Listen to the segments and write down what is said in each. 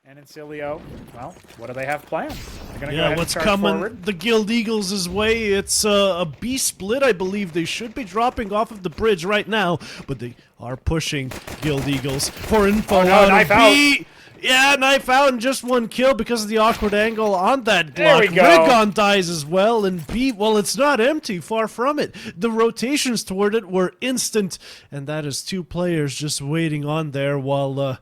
And Insilio, well, what do they have planned? They're gonna go Yeah, ahead what's and charge coming forward. the Guild Eagles' way? It's a B split, I believe. They should be dropping off of the bridge right now, but they are pushing Guild Eagles for info Oh, no, out knife of B. Yeah, knife out and just one kill because of the awkward angle on that There block. we go. Rigon dies as well, and B, well, it's not empty, far from it. The rotations toward it were instant, and that is two players just waiting on there while the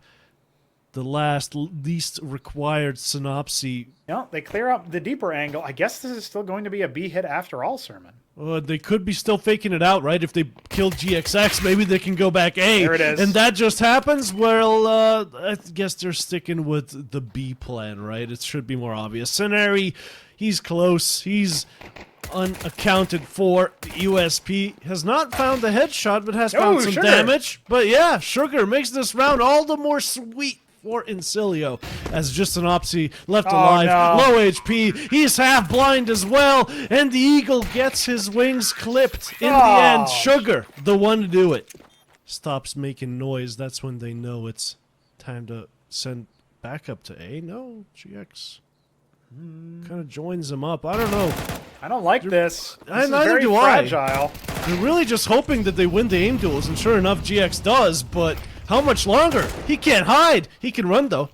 least required synopsis. No, they clear up the deeper angle. I guess this is still going to be a B hit after all, Sermon. They could be still faking it out, right? If they killed GXX, maybe they can go back A. There it is. And that just happens. Well, I guess they're sticking with the B plan, right? It should be more obvious. Scenari, he's close. He's unaccounted for. The USP has not found the headshot, but has found some Sugar. damage. But yeah, Sugar makes this round all the more sweet for Insilio, as just an Opsy left alive, no. low HP, he's half blind as well, and the Eagle gets his wings clipped in the end. Sugar, the one to do it, stops making noise. That's when they know it's time to send back up to A. No, GX kind of joins them up. I don't know. I don't like this. This is Neither very do fragile. They're really just hoping that they win the aim duels, and sure enough, GX does, but how much longer? He can't hide. He can run, though.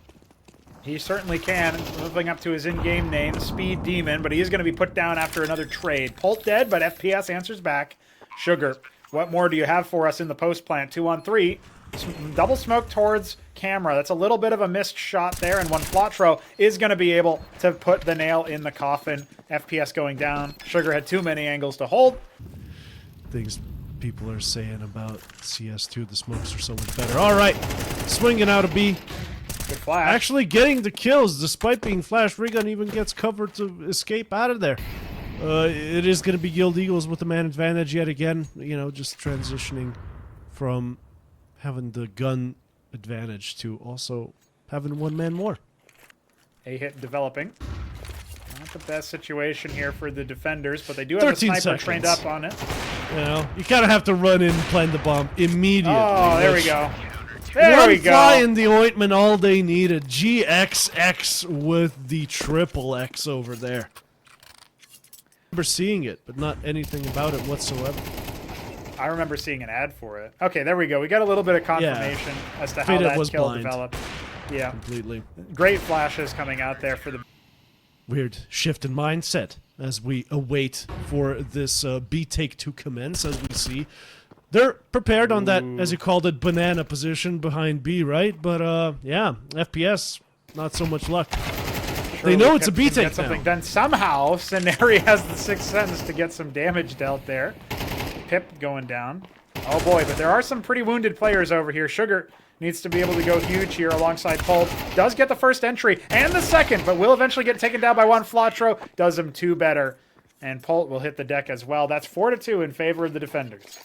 He certainly can, living up to his in-game name, Speed Demon, but he is going to be put down after another trade. Polt dead, but FPS answers back. Sugar, what more do you have for us in the post plant? 2-on-3. Double smoke towards camera. That's a little bit of a missed shot there, and one Flatro is going to be able to put the nail in the coffin. FPS going down. Sugar had too many angles to hold. Things people are saying about CS2, the smokes are so much better. All right, swinging out of B. Good flash. Actually getting the kills, despite being flashed. Rigon even gets cover to escape out of there. It is going to be Guild Eagles with the man advantage yet again. You know, just transitioning from having the gun advantage to also having one man more. A hit developing. Not the best situation here for the defenders, but they do have a 13 sniper trained seconds. up on it. You know, you kind of have to run in and plant the bomb immediately. Oh, there we which- go. There One we fly go. in the ointment, all they needed. GXX with the triple X over there. I remember seeing it, but not anything about it whatsoever. I remember seeing an ad for it. Okay, there we go. We got a little bit of confirmation as to how Faded that was kill blind. developed. Yeah, Completely. great flashes coming out there for the... Weird shift in mindset as we await for this B take to commence, as we see. They're prepared on that, as you called it, banana position behind B, right? But, yeah, FPS, not so much luck. They know it's a B Get take something now. done. Somehow, Scenari has the sixth sense to get some damage dealt there. Pip going down. Oh boy, but there are some pretty wounded players over here. Sugar needs to be able to go huge here alongside Polt. Does get the first entry and the second, but will eventually get taken down by one. Flatro does him two better. And Polt will hit the deck as well. That's 4-2 in favor of the defenders.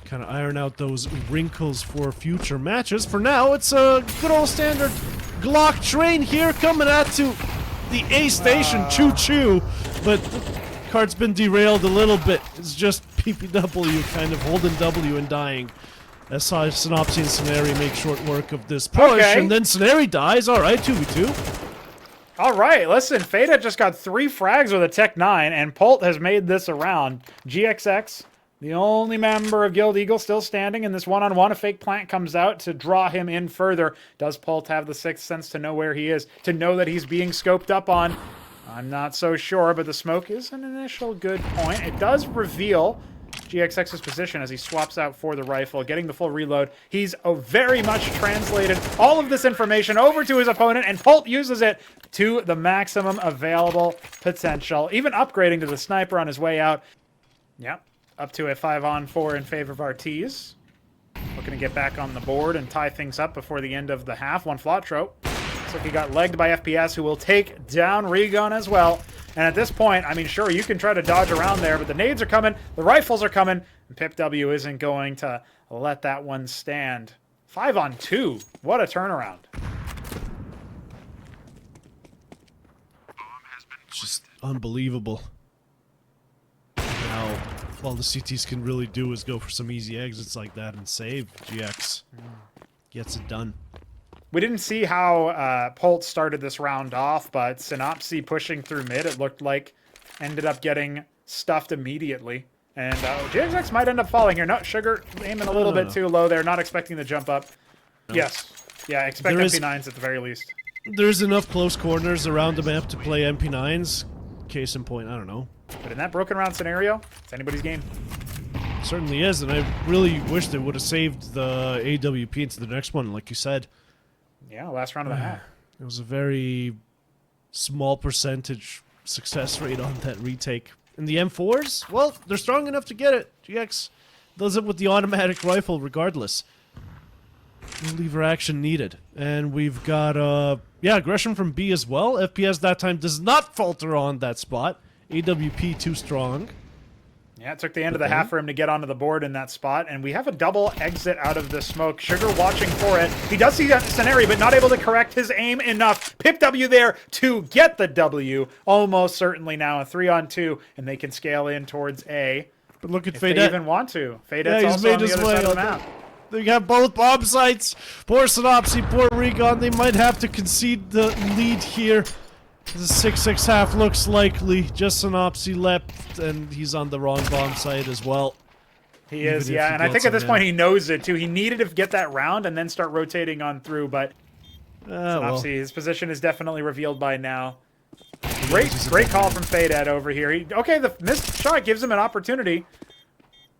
Kind of iron out those wrinkles for future matches. For now, it's a good old standard Glock train here coming at to the A station. Choo-choo. But the card's been derailed a little bit. It's just PPW kind of holding W and dying. As Synopsy and Scenari make short work of this push. Okay. And then Scenari dies. All right, 2v2. All right, listen, Fada just got 3 frags with a Tech 9, and Polt has made this around. GXX, the only member of Guild Eagle still standing in this one-on-one. A fake plant comes out to draw him in further. Does Polt have the sixth sense to know where he is, to know that he's being scoped up on? I'm not so sure, but the smoke is an initial good point. It does reveal GXX's position as he swaps out for the rifle, getting the full reload. He's very much translated all of this information over to his opponent, and Polt uses it to the maximum available potential, even upgrading to the sniper on his way out. Yep, up to a 5-on-4 in favor of Artees. Looking to get back on the board and tie things up before the end of the half. One Flatro. Looks like he got legged by FPS, who will take down Rigon as well. And at this point, I mean, sure, you can try to dodge around there, but the nades are coming, the rifles are coming, and Pip W isn't going to let that one stand. 5-on-2. What a turnaround. Just unbelievable. Now, all the CTs can really do is go for some easy exits like that and save. GX gets it done. We didn't see how Polt started this round off, but Synopsy pushing through mid, it looked like, ended up getting stuffed immediately. And JXX might end up falling here. No, Sugar aiming a little bit too low there, not expecting the jump up. No. Yes. Yeah, expect MP9s at the very least. There's enough close corners around the map to play MP9s. Case in point, I don't know. But in that broken round scenario, it's anybody's game. It certainly is, and I really wish they would have saved the AWP into the next one, like you said. Yeah, last round of the half. It was a very small percentage success rate on that retake. And the M4s, well, they're strong enough to get it. GX does it with the automatic rifle regardless. No lever action needed. And we've got, yeah, aggression from B as well. FPS that time does not falter on that spot. AWP too strong. Yeah, it took the end of the half for him to get onto the board in that spot, and we have a double exit out of the smoke. Sugar watching for it. He does see that scenario, but not able to correct his aim enough. Pip W there to get the W. Almost certainly now a 3-on-2, and they can scale in towards A. But look at if Fade. They even want to. Fade's he's also made on the his other way side of the on map. They got both bomb sites. Poor Synopsy, poor Recon. They might have to concede the lead here. The 6-6 half looks likely. Just Synopsy left, and he's on the wrong bomb site as well. He is, yeah. And I think at this point he knows it, too. He needed to get that round and then start rotating on through, but Synopsy, his position is definitely revealed by now. Great call from Faded over here. Okay, the missed shot gives him an opportunity.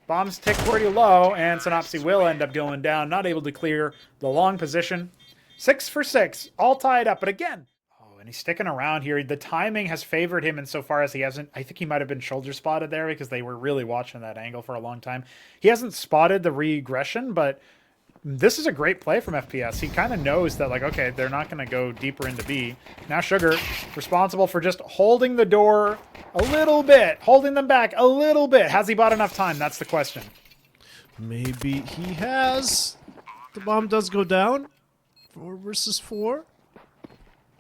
Bombs tick pretty low, and Synopsy will end up going down. Not able to clear the long position. 6 for 6, all tied up. But again, and he's sticking around here. The timing has favored him insofar as he hasn't... I think he might have been shoulder spotted there because they were really watching that angle for a long time. He hasn't spotted the regression, but this is a great play from FPS. He kind of knows that, like, okay, they're not going to go deeper into B. Now Sugar, responsible for just holding the door a little bit, holding them back a little bit. Has he bought enough time? That's the question. Maybe he has. The bomb does go down. 4 versus 4.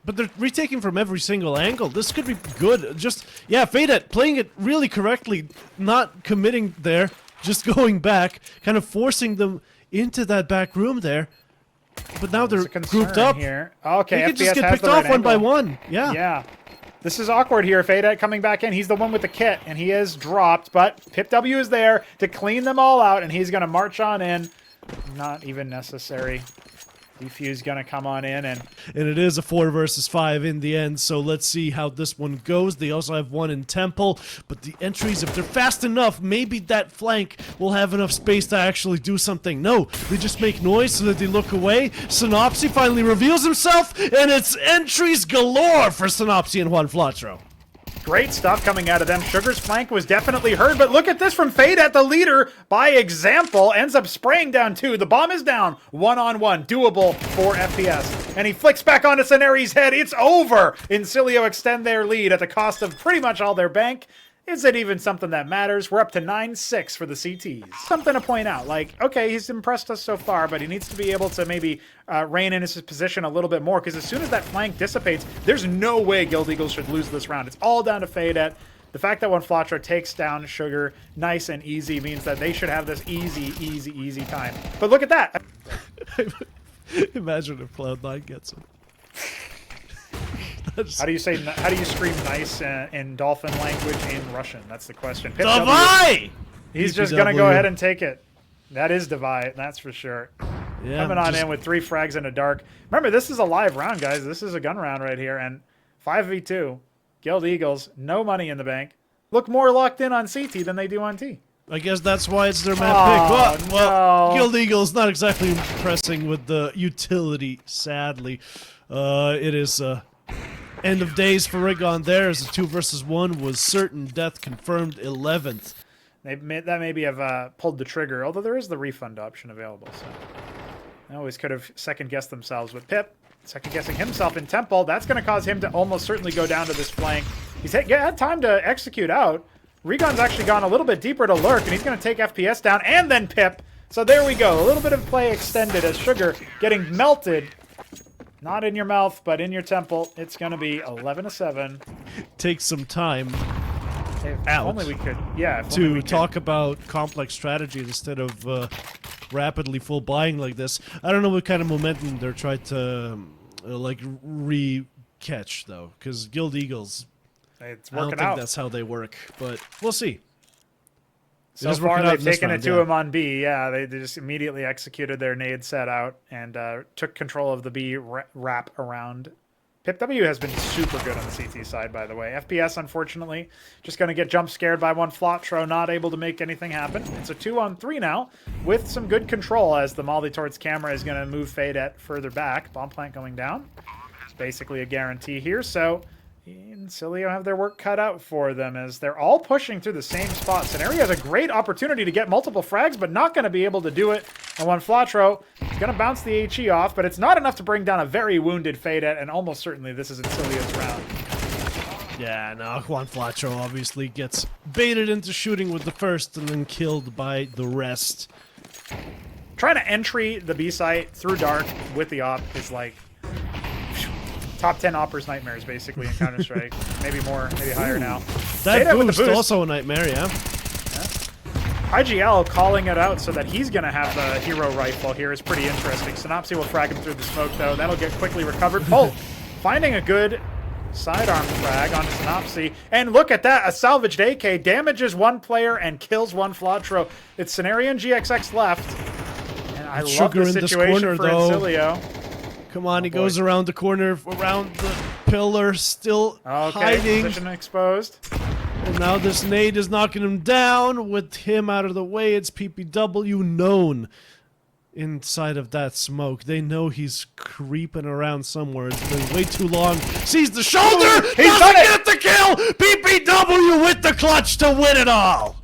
But they're retaking from every single angle. This could be good. Just, yeah, Fade playing it really correctly, not committing there, just going back, kind of forcing them into that back room there. But now they're grouped up. Here. Okay, they could just get picked off one by one. Yeah. Yeah. This is awkward here. Fade coming back in. He's the one with the kit, and he is dropped. But Pip W is there to clean them all out, and he's going to march on in. Not even necessary. Defuse gonna come on in, and it is a 4 versus 5 in the end, so let's see how this one goes. They also have one in Temple, but the entries, if they're fast enough, maybe that flank will have enough space to actually do something. No, they just make noise so that they look away. Synopsy finally reveals himself, and it's entries galore for Synopsy and Juan Flatro. Great stuff coming out of them. Sugar's flank was definitely heard, but look at this from Fade the leader, by example, ends up spraying down 2. The bomb is down, 1-on-1, doable for FPS. And he flicks back onto Ceneri's head. It's over! Insilio extend their lead at the cost of pretty much all their bank. Is it even something that matters? We're up to 9-6 for the CTs. Something to point out, like, okay, he's impressed us so far, but he needs to be able to maybe rein in his position a little bit more, because as soon as that flank dissipates, there's no way Guild Eagles should lose this round. It's all down to Fade. The fact that when Flatro takes down Sugar nice and easy means that they should have this easy time. But look at that! Imagine if Cloud9 gets him. How do you scream nice in dolphin language in Russian? That's the question. Davai! He's just going to go ahead and take it. That is Davai, that's for sure. Yeah, coming on in with 3 frags in a dark. Remember, this is a live round, guys. This is a gun round right here. And 5v2. Guild Eagles, no money in the bank. Look more locked in on CT than they do on T. I guess that's why it's their map pick. Well, Guild Eagles not exactly impressing with the utility, sadly. It is... end of days for Rigon there, as a 2 versus 1 was certain death confirmed 11th. That maybe have pulled the trigger, although there is the refund option available. So they always could have second-guessed themselves with Pip. Second-guessing himself in Temple. That's going to cause him to almost certainly go down to this flank. He's had time to execute out. Rigon's actually gone a little bit deeper to lurk, and he's going to take FPS down and then Pip. So there we go. A little bit of play extended as Sugar getting melted. Not in your mouth, but in your temple. It's going to be 11-7. Take some time if only we could, yeah. To talk about complex strategy instead of rapidly full buying like this. I don't know what kind of momentum they're trying to like re-catch though, because Guild Eagles, It's I don't working think out. that's how they work, but we'll see. So far, they've taken it to him on B. Yeah, they just immediately executed their nade set out and took control of the B wrap around. Pip W has been super good on the CT side, by the way. FPS, unfortunately, just going to get jump scared by one Flotro, not able to make anything happen. It's a 2-on-3 now with some good control as the Molly towards camera is going to move Fade at further back. Bomb plant going down. It's basically a guarantee here, so Insilio have their work cut out for them as they're all pushing through the same spot. Scenario has a great opportunity to get multiple frags, but not going to be able to do it. And one Flotro is going to bounce the HE off, but it's not enough to bring down a very wounded Fade-Et, and almost certainly this is Insilio's round. Yeah, no, Juan Flacho obviously gets baited into shooting with the first and then killed by the rest. Trying to entry the B site through dark with the op is like top 10 oppers nightmares basically in Counter-Strike. Maybe more, maybe higher now. That boost also a nightmare, yeah. IGL calling it out so that he's going to have the hero rifle here is pretty interesting. Synopsy will frag him through the smoke, though. That'll get quickly recovered. Bolt finding a good sidearm frag onto Synopsy. And look at that. A salvaged AK damages one player and kills one Flotro. It's Scenario and GXX left. And I love the situation for Insilio. Come on, he goes around the corner, around the pillar, still hiding. Position exposed. And now this nade is knocking him down. With him out of the way, it's PPW known inside of that smoke. They know he's creeping around somewhere. It's been way too long. Sees the shoulder! He's done it! Get the kill! PPW with the clutch to win it all!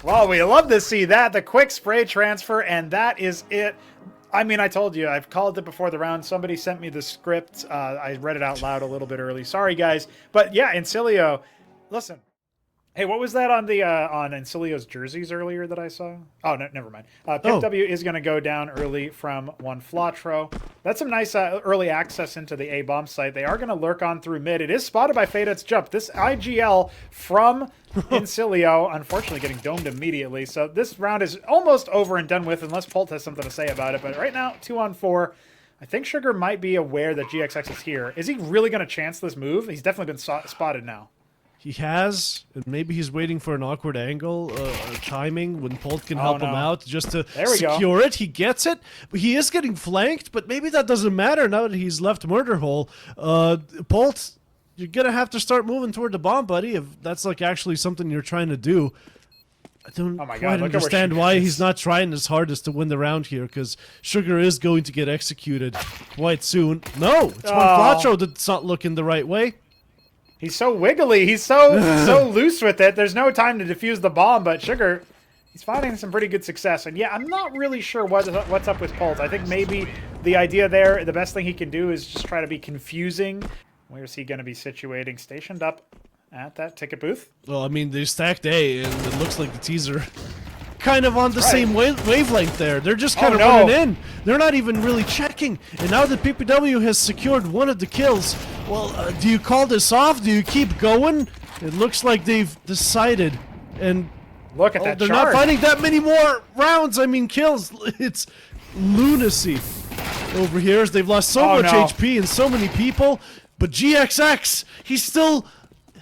Well, we love to see that. The quick spray transfer, and that is it. I mean, I told you, I've called it before the round. Somebody sent me the script. I read it out loud a little bit early. Sorry, guys. But yeah, Insilio, listen. Hey, what was that on the on Insilio's jerseys earlier that I saw? Oh, no, never mind. PipW is going to go down early from one Flotro. That's some nice early access into the A-bomb site. They are going to lurk on through mid. It is spotted by Fade-Et's jump. This IGL from Insilio, unfortunately getting domed immediately. So this round is almost over and done with, unless Pult has something to say about it. But right now, 2-on-4. I think Sugar might be aware that GXX is here. Is he really going to chance this move? He's definitely been spotted now. He has, and maybe he's waiting for an awkward angle, timing when Pult can help him out just to secure it. He gets it, but he is getting flanked, but maybe that doesn't matter now that he's left Murder Hole. Pult, you're going to have to start moving toward the bomb, buddy, if that's like actually something you're trying to do. I don't quite understand why he's not trying his hardest to win the round here, because Sugar is going to get executed quite soon. No, it's one Flacho that's not looking the right way. He's so wiggly. He's so loose with it. There's no time to defuse the bomb, but Sugar, he's finding some pretty good success. And yeah, I'm not really sure what's up with Pult. I think maybe the idea there, the best thing he can do is just try to be confusing. Where is he going to be situating? Stationed up at that ticket booth? Well, I mean, they stacked A, and it looks like the teaser kind of on the same wavelength there. They're just kind of running in. They're not even really checking. And now that PPW has secured one of the kills, well, do you call this off? Do you keep going? It looks like they've decided. And look at that they're not finding that many more rounds. I mean, kills. It's lunacy over here as they've lost so much HP and so many people. But GXX, he still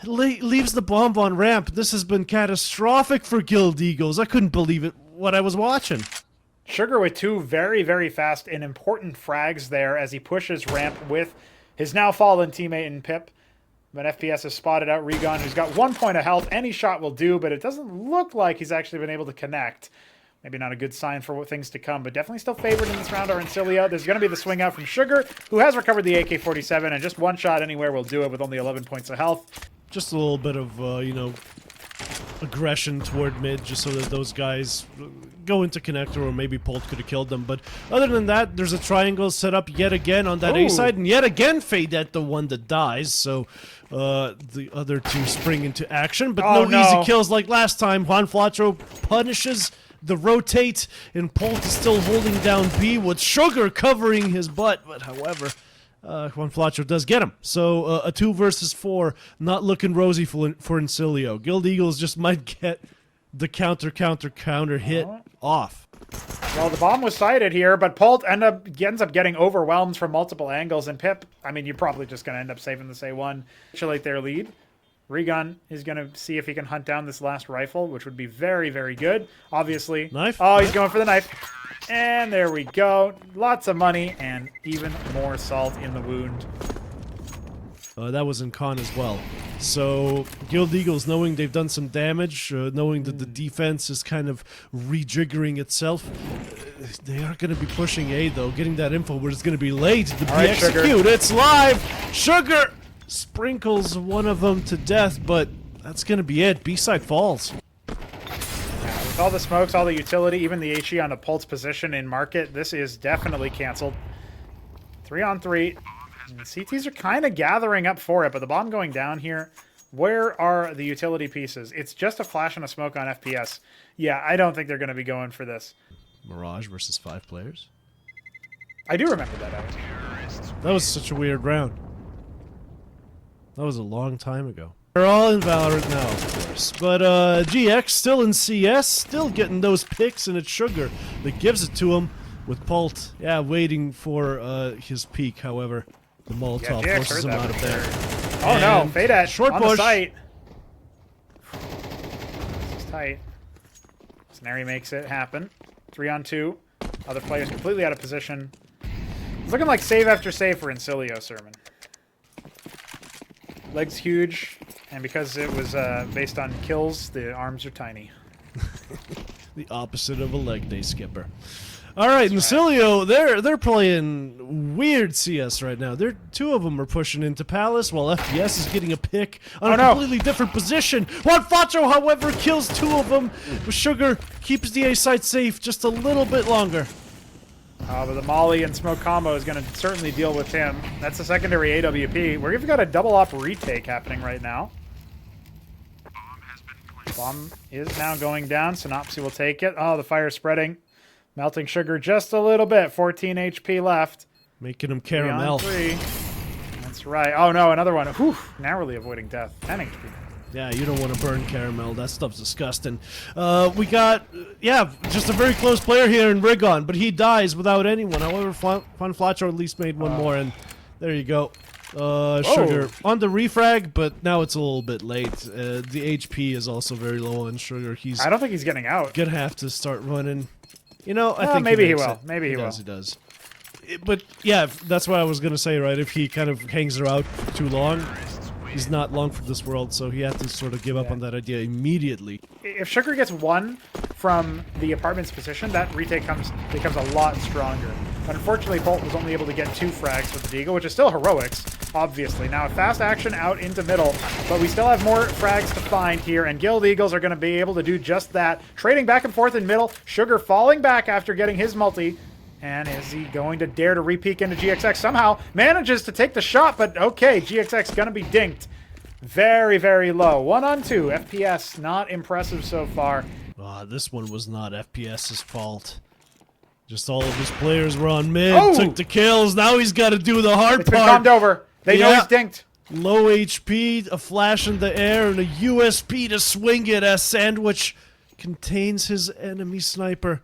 leaves the bomb on ramp. This has been catastrophic for Guild Eagles. I couldn't believe it what I was watching. Sugar with two very, very fast and important frags there as he pushes ramp with his now fallen teammate in Pip. But FPS has spotted out Regon, who's got 1 point of health. Any shot will do, but it doesn't look like he's actually been able to connect. Maybe not a good sign for things to come, but definitely still favored in this round are Insilio. There's going to be the swing out from Sugar, who has recovered the AK-47, and just one shot anywhere will do it with only 11 points of health. Just a little bit of, aggression toward mid, just so that those guys go into connector, or maybe Pult could have killed them. But other than that, there's a triangle set up yet again on that A side, and yet again Fade-Et the one that dies. So the other two spring into action, but no easy kills like last time. Juan Flacho punishes the rotate, and Pult is still holding down B with Sugar covering his butt. But however, Juan Flacho does get him. So a 2 versus 4, not looking rosy for Insilio. Guild Eagles just might get the counter hit off. Well, the bomb was sighted here, but Pult ends up getting overwhelmed from multiple angles. And Pip, I mean, you're probably just going to end up saving this A1. Capitulate their lead. Regun is going to see if he can hunt down this last rifle, which would be very, very good. Obviously. Knife? Oh, he's going for the knife. And there we go. Lots of money and even more salt in the wound. That was in con as well. So, Guild Eagles, knowing they've done some damage, knowing that the defense is kind of rejiggering itself, they are going to be pushing A, though, getting that info where it's going to be late to be executed. It's live! Sugar sprinkles one of them to death, but that's going to be it. B-side falls. With all the smokes, all the utility, even the HE on a Pult's position in market, this is definitely canceled. 3-on-3. CTs are kind of gathering up for it, but the bomb going down here, where are the utility pieces? It's just a flash and a smoke on FPS. Yeah, I don't think they're going to be going for this. Mirage versus 5 players? I do remember that, Alex. That was such a weird round. That was a long time ago. They're all in Valorant now, of course. But GX still in CS, still getting those picks, and it's Sugar that gives it to him with Pult, yeah, waiting for his peak, however. The Molotov forces him out of there. Oh and no, Fade short on push. The site. This is tight. Snary makes it happen. 3-on-2. Other players completely out of position. It's looking like save after save for Insilio Sermon. Legs huge, and because it was based on kills, the arms are tiny. The opposite of a leg day skipper. All right, Insilio, they're playing weird CS right now. Two of them are pushing into Palace, while FPS is getting a pick on a completely different position. Juan Facho, however, kills 2 of them. But Sugar keeps the A site safe just a little bit longer. But the Molly and Smoke combo is going to certainly deal with him. That's a secondary AWP. We've got a double op retake happening right now. Bomb is now going down. Synopsy will take it. Oh, the fire spreading. Melting Sugar just a little bit. 14 HP left. Making him caramel. 3-on-3. That's right. Oh no, another one. Whew, narrowly avoiding death. 10 HP. Yeah, you don't want to burn caramel. That stuff's disgusting. We got, yeah, just a very close player here in Rigon, but he dies without anyone. However, Fun Flacho at least made one more, and there you go. Sugar on the refrag, but now it's a little bit late. The HP is also very low on Sugar. I don't think he's getting out. Gonna have to start running. You know, I think maybe he will. Maybe he will. He does. But yeah, that's what I was gonna say, right? If he kind of hangs her out for too long, he's not long for this world, so he had to sort of give up on that idea immediately. If Sugar gets 1 from the apartment's position, that retake becomes a lot stronger. But unfortunately, Bolt was only able to get 2 frags with the Deagle, which is still heroics, obviously. Now, fast action out into middle, but we still have more frags to find here, and Guild Eagles are going to be able to do just that. Trading back and forth in middle, Sugar falling back after getting his multi. And is he going to dare to re-peek into GXX? Somehow manages to take the shot, but okay, GXX going to be dinked. Very, very low. 1-on-2. FPS, not impressive so far. This one was not FPS's fault. Just all of his players were on mid, took the kills. Now he's got to do the hard part. It's been calmed over. They know he's dinked. Low HP, a flash in the air, and a USP to swing it as Sandwich contains his enemy sniper.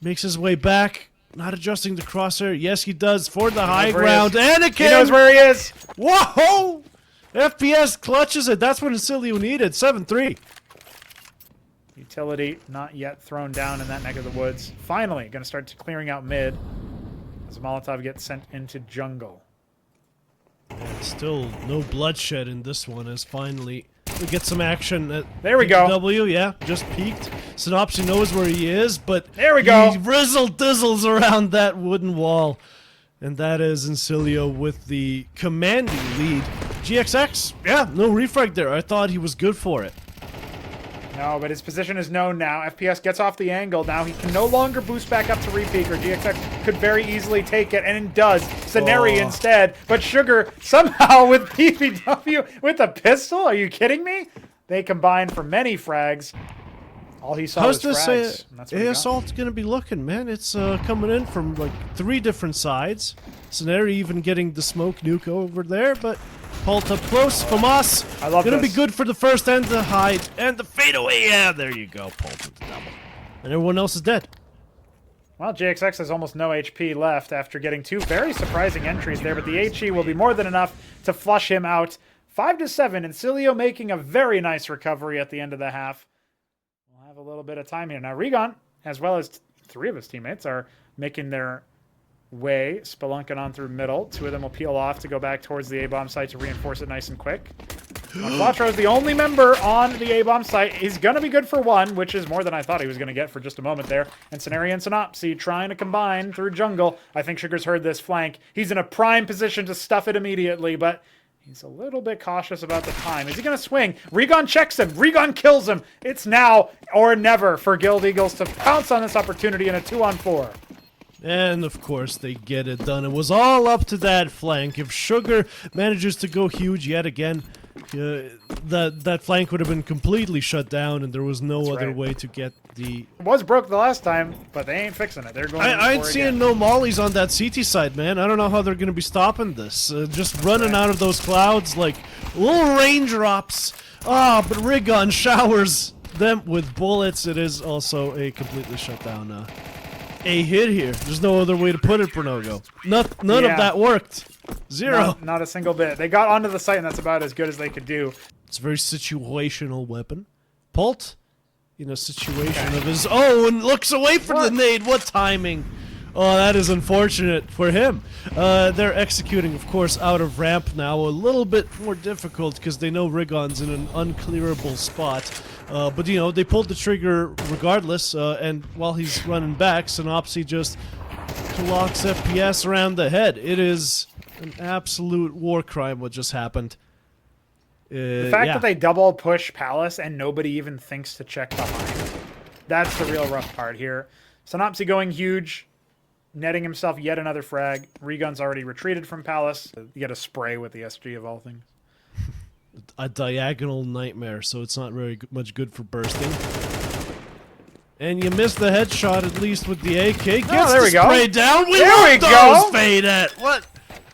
Makes his way back, not adjusting the crosshair. Yes, he does for the high ground. Anakin! He knows where he is. Whoa! FPS clutches it. That's what Insilio needed. 7-3. Utility not yet thrown down in that neck of the woods. Finally, going to start clearing out mid as Molotov gets sent into jungle. Still no bloodshed in this one, as finally we get some action at there we go. W, yeah, just peeked. Synopsy knows where he is, but there we go. He rizzle-dizzles around that wooden wall. And that is Insilio with the commanding lead. GXX, yeah, no refrag there. I thought he was good for it. No, but his position is known now. FPS gets off the angle. Now he can no longer boost back up to repeak, or GXX could very easily take it, and it does. Scenari instead. But Sugar somehow with PPW with a pistol? Are you kidding me? They combined for many frags. All he saw was frags. How's this assault going to be looking, man? It's coming in from like 3 different sides. Scenari even getting the smoke nuke over there, but Pult up close from us. I love Gonna be good for the first and the hide and the fadeaway. Yeah, there you go, Pult with the double. And everyone else is dead. Well, GXX has almost no HP left after getting 2 very surprising entries there, but the HE will be more than enough to flush him out. 5-7, Insilio making a very nice recovery at the end of the half. We'll have a little bit of time here. Now, Regon, as well as 3 of his teammates, are making their way, spelunking on through middle. 2 of them will peel off to go back towards the A-bomb site to reinforce it nice and quick. Quattro is the only member on the A-bomb site. He's going to be good for 1, which is more than I thought he was going to get for just a moment there. And Scenario and Synopsy trying to combine through jungle. I think Sugar's heard this flank. He's in a prime position to stuff it immediately, but he's a little bit cautious about the time. Is he going to swing? Regon checks him. Regon kills him. It's now or never for Guild Eagles to pounce on this opportunity in a 2-on-4. And of course they get it done. It was all up to that flank. If Sugar manages to go huge yet again, that flank would have been completely shut down, and there was no other way to get the... It was broke the last time, but they ain't fixing it. They're going. I ain't seeing no mollies on that CT side, man. I don't know how they're going to be stopping this. Just running out of those clouds like little raindrops. Ah, but Rigon showers them with bullets. It is also a completely shut down a hit here. There's no other way to put it, Pronogo. None of that worked. Zero. Not a single bit. They got onto the site, and that's about as good as they could do. It's a very situational weapon. Pult, in a situation of his own, looks away from the nade. What timing? Oh, that is unfortunate for him. They're executing, of course, out of ramp now. A little bit more difficult because they know Rigon's in an unclearable spot. But, you know, they pulled the trigger regardless. And while he's running back, Synopsy just clocks FPS around the head. It is an absolute war crime what just happened. The fact that they double push Palace and nobody even thinks to check behind. That's the real rough part here. Synopsy going huge, netting himself yet another frag. Regon's already retreated from Palace. You get a spray with the SG of all things. A diagonal nightmare, so it's not very much good for bursting. And you missed the headshot at least with the AK. Gets there we go. Spray down. There we go. Fade at what?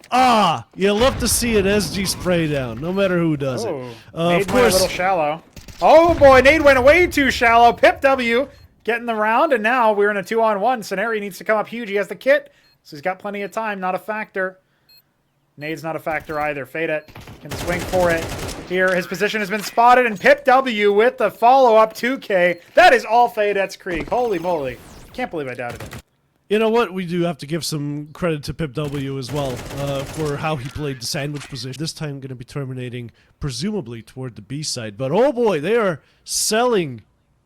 Ah, you love to see an SG spray down, no matter who does it. Nade of went a course. little shallow. Oh boy, Nade went way too shallow. Pip W getting the round, and now we're in a 2-on-1. Scenario needs to come up huge. He has the kit, so he's got plenty of time. Not a factor. Nade's not a factor either. Fade can swing for it. Here, his position has been spotted, and Pip W with the follow-up 2K. That is all Fadet's Krieg. Holy moly. Can't believe I doubted it. You know what? We do have to give some credit to Pip W as well for how he played the sandwich position. This time going to be terminating, presumably, toward the B side. But oh boy, they are selling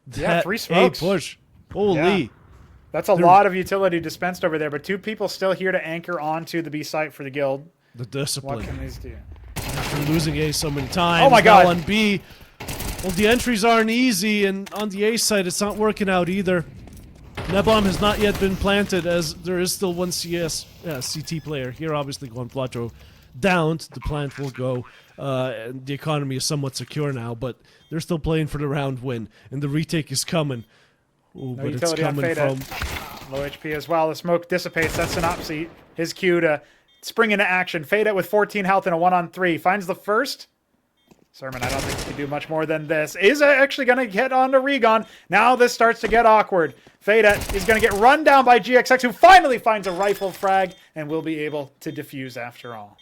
that 3 smokes. A push. Holy. Yeah. That's a lot of utility dispensed over there, but 2 people still here to anchor onto the B site for the guild. The discipline. What can these do? After losing A so many times. Oh my god. Now on B, well, the entries aren't easy, and on the A side, it's not working out either. That bomb has not yet been planted, as there is still one CT player. Here, obviously, Quattro downed. The plant will go. And the economy is somewhat secure now, but they're still playing for the round win. And the retake is coming. Ooh, No but it's utility on coming Fade. from... Low HP as well. The smoke dissipates. That's Synopsy. His cue to spring into action. Fade with 14 health in a 1-on-3. Finds the first. Sermon, I don't think he can do much more than this. Is actually going to get onto Regon. Now this starts to get awkward. Fade is going to get run down by GXX, who finally finds a rifle frag and will be able to defuse after all.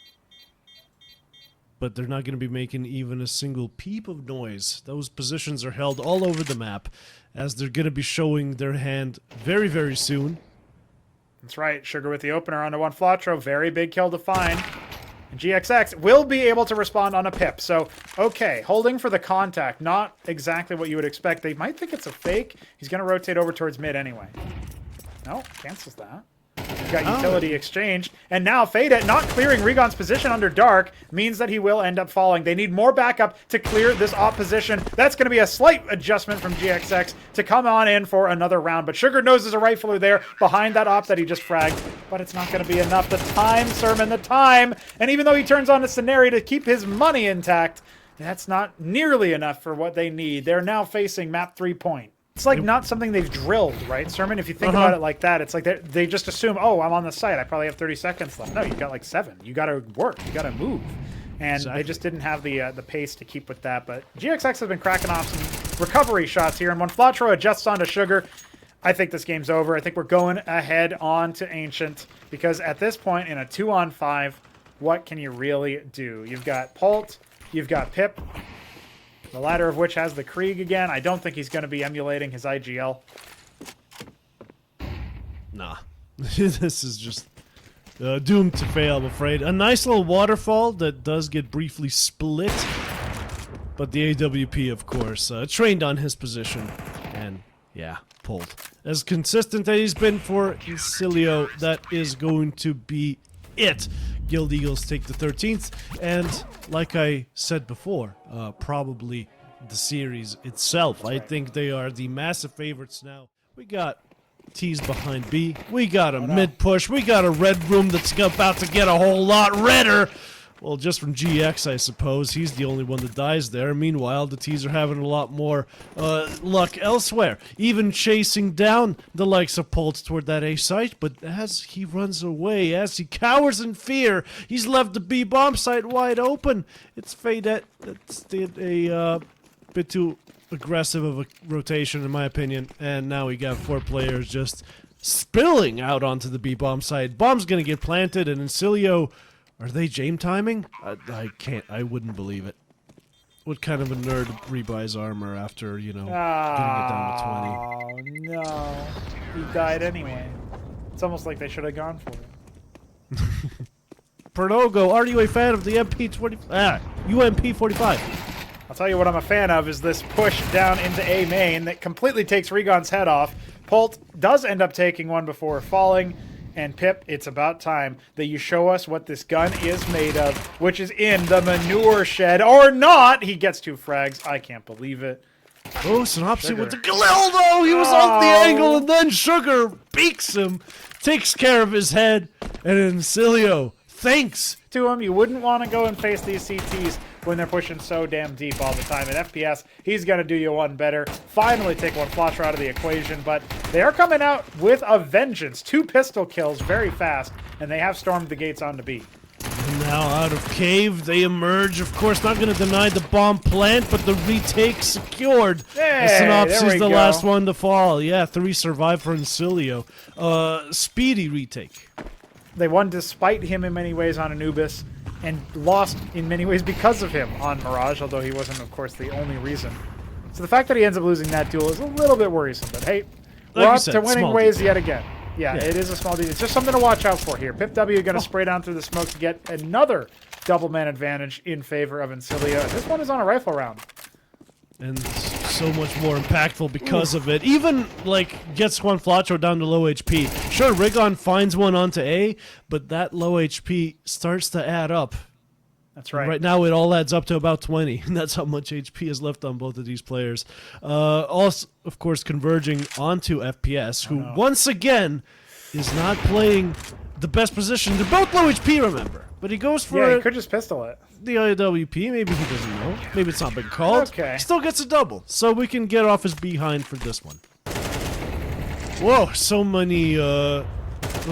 But they're not going to be making even a single peep of noise. Those positions are held all over the map, as they're going to be showing their hand very, very soon. That's right. Sugar with the opener onto one Flatro. Very big kill to find. And GXX will be able to respond on a pip. So, okay, holding for the contact. Not exactly what you would expect. They might think it's a fake. He's going to rotate over towards mid anyway. No, cancels that. He's got utility exchanged. And now Fade not clearing Regon's position under Dark means that he will end up falling. They need more backup to clear this op position. That's going to be a slight adjustment from GXX to come on in for another round. But Sugar knows there's a rifler there behind that op that he just fragged. But it's not going to be enough. The time, Sermon, the time. And even though he turns on the Scenario to keep his money intact, that's not nearly enough for what they need. They're now facing map 3 point. It's like not something they've drilled, right, Sermon? If you think about it like that, it's like they just assume, oh, I'm on the site. I probably have 30 seconds left. No, you got like 7. You got to work. You got to move. And they just didn't have the pace to keep with that. But GXX has been cracking off some recovery shots here. And when Flatro adjusts onto Sugar, I think this game's over. I think we're going ahead on to Ancient because at this point in a 2-on-5, what can you really do? You've got Pult, you've got Pip, the latter of which has the Krieg again. I don't think he's going to be emulating his IGL. Nah. This is just doomed to fail, I'm afraid. A nice little waterfall that does get briefly split. But the AWP, of course, trained on his position. And, yeah, pulled. As consistent as he's been for Insilio, that is going to be it. Guild Eagles take the 13th. And, like I said before, probably the series itself. I think they are the massive favorites now. We got T's behind B. We got a mid push. We got a red room that's about to get a whole lot redder. Well, just from GX, I suppose. He's the only one that dies there. Meanwhile, the T's are having a lot more luck elsewhere. Even chasing down the likes of Pult toward that A site. But as he runs away, as he cowers in fear, he's left the B bomb site wide open. It's Fadette that's a bit too aggressive of a rotation, in my opinion. And now we got 4 players just spilling out onto the B bomb site. Bomb's gonna get planted, and Insilio... Are they Jame timing? I wouldn't believe it. What kind of a nerd rebuys armor after, you know, getting it down to 20? Oh, no. He died anyway. It's almost like they should have gone for it. Pernogo, are you a fan of the UMP45? I'll tell you what I'm a fan of is this push down into A main that completely takes Regon's head off. Pult does end up taking one before falling. And Pip, it's about time that you show us what this gun is made of, which is in the manure shed, or not. He gets 2 frags. I can't believe it. Oh, Synopsy with the Galil, though! He was off the angle, and then Sugar beaks him, takes care of his head, and Insilio, thanks to him. You wouldn't want to go and face these CTs when they're pushing so damn deep all the time. At FPS, he's going to do you one better. Finally take one flasher out of the equation, but they are coming out with a vengeance. 2 pistol kills very fast, and they have stormed the gates onto B. And now out of cave, they emerge. Of course, not going to deny the bomb plant, but the retake secured. Hey, Synopsis the last one to fall. Yeah, 3 survive for Insilio. Speedy retake. They won despite him in many ways on Anubis, and lost in many ways because of him on Mirage, although he wasn't, of course, the only reason. So the fact that he ends up losing that duel is a little bit worrisome, but hey, we're up to winning ways yet again. Yeah, it is a small deal. It's just something to watch out for here. Pip W going to spray down through the smoke to get another double man advantage in favor of Insilio. This one is on a rifle round. And so much more impactful because of it. Even, like, gets one Flatro down to low HP. Sure, Rigon finds one onto A, but that low HP starts to add up. That's right. And right now, it all adds up to about 20. And that's how much HP is left on both of these players. Also, of course, converging onto FPS, who, once again, is not playing the best position. They're both low HP, remember. But he goes for Yeah, he could just pistol it. the IWP. Maybe he doesn't know. Maybe it's not been called. Okay. Still gets a double, so we can get off his behind for this one. Whoa, so many, well,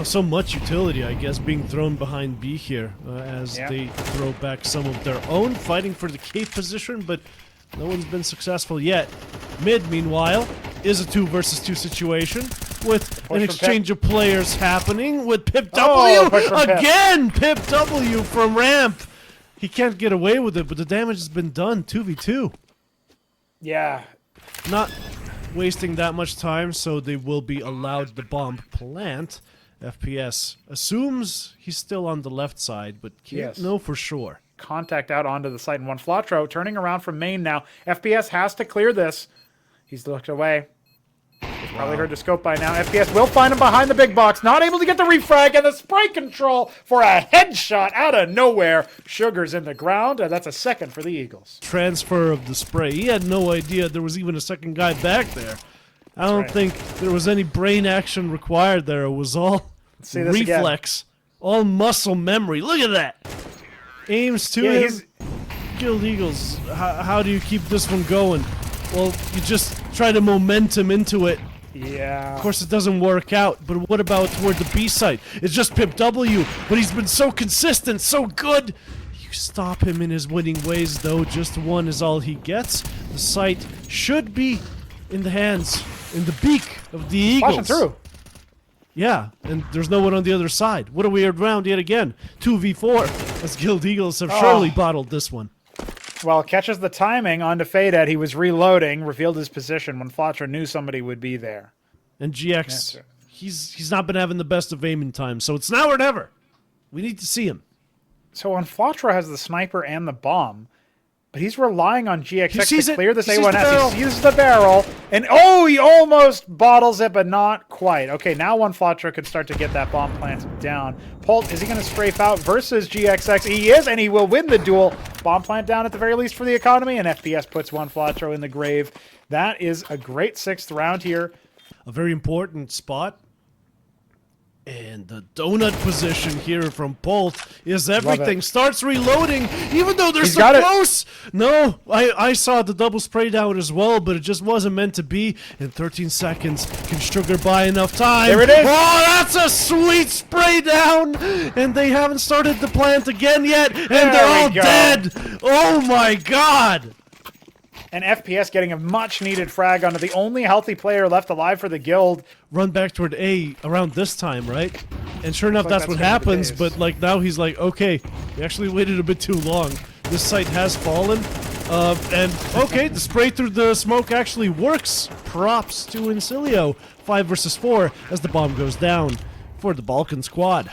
so much utility, I guess, being thrown behind B here as they throw back some of their own, fighting for the cave position, but no one's been successful yet. Mid, meanwhile, is a 2 versus 2 situation with an exchange of players happening with Pip W. Again, Pip W from ramp. He can't get away with it, but the damage has been done. 2v2. Yeah. Not wasting that much time, so they will be allowed the bomb plant. FPS assumes he's still on the left side, but can't know for sure. Contact out onto the side, and one Flatro turning around from main now. FPS has to clear this. He's looked away. He's probably heard the scope by now. FPS will find him behind the big box. Not able to get the refrag, and the spray control for a headshot out of nowhere. Sugar's in the ground, and that's a second for the Eagles. Transfer of the spray. He had no idea there was even a second guy back there. I don't think there was any brain action required there. It was all reflex, all muscle memory. Look at that. Aims to him. Guild Eagles, how do you keep this one going? Well, you just try to momentum into it. Yeah. Of course, it doesn't work out, but what about toward the B side? It's just Pip W, but he's been so consistent, so good. You stop him in his winning ways, though. Just one is all he gets. The site should be in the hands in the beak of the Eagles. Flashing through. Yeah, and there's no one on the other side. What a weird round yet again. 2v4, as Guild Eagles have surely bottled this one. Well, catches the timing onto Faded. He was reloading, revealed his position when Flatra knew somebody would be there. And GX, he's not been having the best of aiming time, so it's now or never. We need to see him. So when Flatra has the sniper and the bomb, but he's relying on GXX to clear this He sees A1S. He sees the barrel, and he almost bottles it, but not quite. Okay, now one Flatra could start to get that bomb planted down. Polt, is he going to strafe out versus GXX? He is, and he will win the duel. Bomb plant down at the very least for the economy, and FPS puts one Flatra in the grave. That is a great 6th round here. A very important spot. And the donut position here from Polt is everything. Starts reloading, even though they're so close. No, I saw the double spray down as well, but it just wasn't meant to be. In 13 seconds, can Sugar buy enough time? There it is. Oh, that's a sweet spray down. And they haven't started the plant again yet. And they're all dead. Oh my god. And FPS getting a much-needed frag onto the only healthy player left alive for the Guild. Run back toward A around this time, right? And sure enough, that's what happens, but like now he's like, okay, we actually waited a bit too long. This site has fallen. And okay, the spray through the smoke actually works. Props to Insilio. 5 versus 4 as the bomb goes down for the Balkan squad.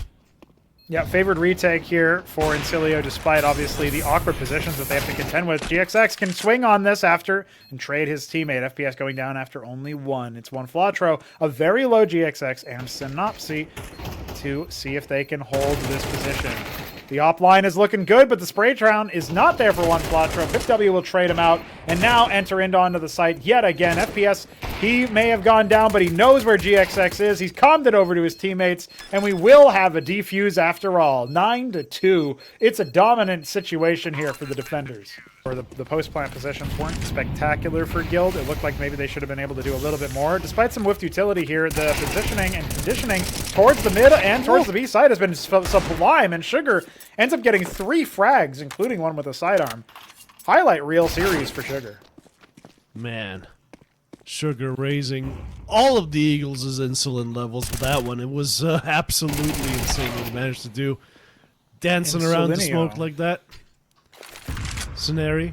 Yeah, favored retake here for Insilio, despite obviously the awkward positions that they have to contend with. GXX can swing on this after and trade his teammate. FPS going down after only 1. It's one Flatro, a very low GXX, and Synopsy to see if they can hold this position. The op line is looking good, but the spray round is not there for one Flatro. BitW will trade him out and now enter onto the site yet again. FPS, he may have gone down, but he knows where GXX is. He's calmed it over to his teammates, and we will have a defuse after all. 9-2. It's a dominant situation here for the defenders. Or the post-plant positions weren't spectacular for Guild. It looked like maybe they should have been able to do a little bit more. Despite some whiffed utility here, the positioning and conditioning towards the mid and towards the B side has been sublime, and Sugar ends up getting 3 frags, including one with a sidearm. Highlight reel series for Sugar. Man, Sugar raising all of the Eagles' insulin levels with that one. It was absolutely insane what he managed to do. Dancing around the smoke like that. Scenario,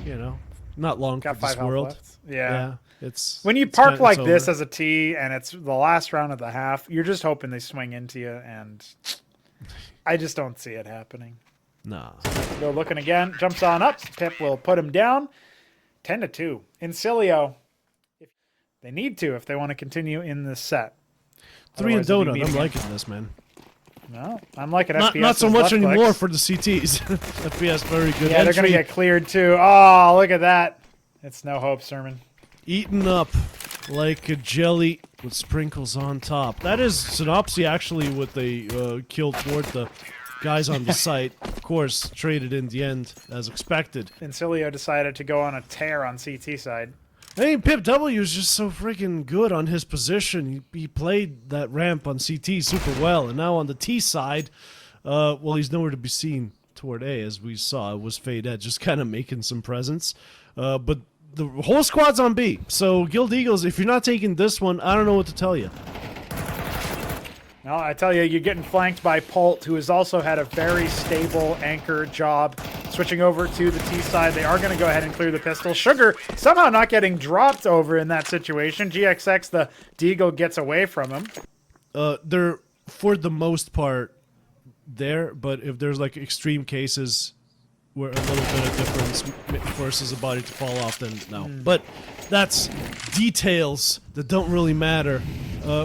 you know, not long for this world. Yeah. It's when you park like this as a T and it's the last round of the half, you're just hoping they swing into you, and I just don't see it happening. Nah. They're looking again. Jumps on up. Pip will put him down. 10-2. Insilio, they need to if they want to continue in this set. 3 and donut. I'm liking this, man. No, I'm liking FPS. Not so much anymore for the CTs. FPS very good. Yeah, they're going to get cleared too. Oh, look at that. It's no hope, Sermon. Eaten up like a jelly with sprinkles on top. That is Synopsy actually what they killed toward the guys on the site. Of course, traded in the end as expected. Insilio decided to go on a tear on CT side. I mean, Pip W is just so freaking good on his position. He played that ramp on CT super well, and now on the T side, well, he's nowhere to be seen toward A, as we saw. It was Fade Ed just kind of making some presence. But the whole squad's on B. So, Guild Eagles, if you're not taking this one, I don't know what to tell you. No, I tell you, you're getting flanked by Polt, who has also had a very stable anchor job. Switching over to the T side, they are going to go ahead and clear the pistol. Sugar somehow not getting dropped over in that situation. GXX, the Deagle, gets away from him. They're, for the most part, there, but if there's like extreme cases where a little bit of difference forces a body to fall off, then no. But that's details that don't really matter.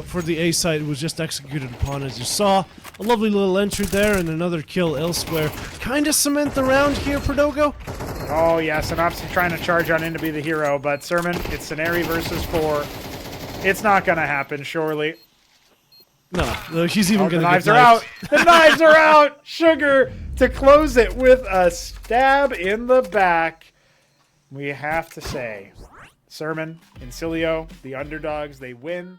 For the A side, it was just executed upon, as you saw. A lovely little entry there and another kill elsewhere. Kind of cement the round here, Perdogo. Oh, yeah, Synopsy trying to charge on in to be the hero, but Sermon, it's Scenario versus 4. It's not going to happen, surely. No, he's even going to get knifed. The knives are out. The knives are out. Sugar to close it with a stab in the back. We have to say, Sermon, Insilio, the underdogs, they win.